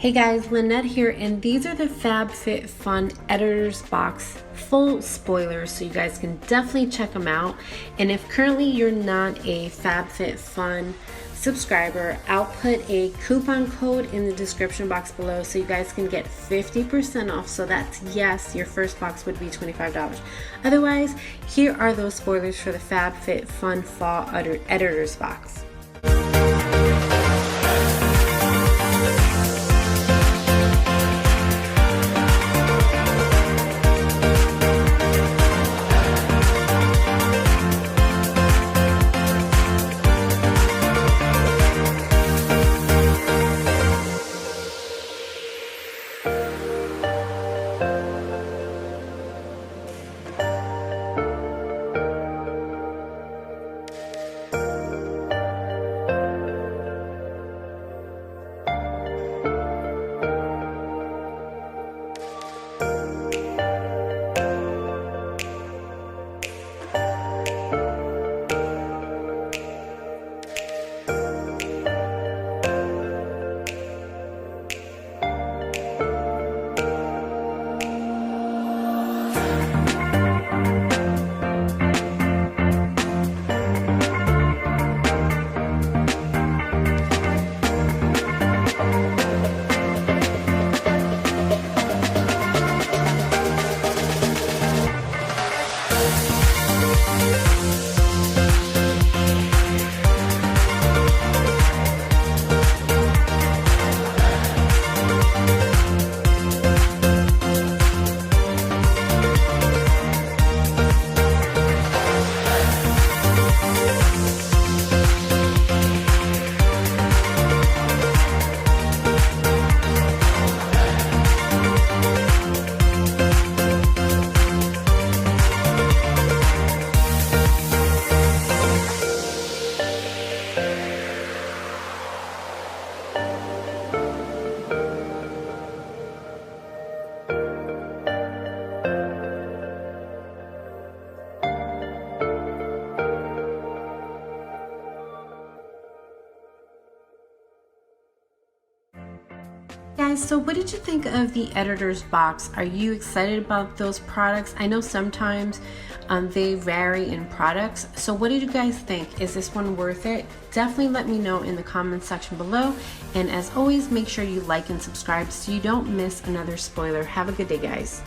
Hey guys, Lynette here, and these are the Fabfitfun Editor's Box full spoilers, so you guys can definitely check them out. And if currently you're not a Fabfitfun subscriber, I'll put a coupon code in the description box below so you guys can get 50% off. So that's, yes, your first box would be $25. Otherwise, here are those spoilers for the Fabfitfun Fall Editor's Box. Guys, so what did you think of the Editor's Box? Are you excited about those products? I know sometimes they vary in products. So what did you guys think? Is this one worth it? Definitely let me know in the comments section below. And as always, make sure you like and subscribe so you don't miss another spoiler. Have a good day, guys.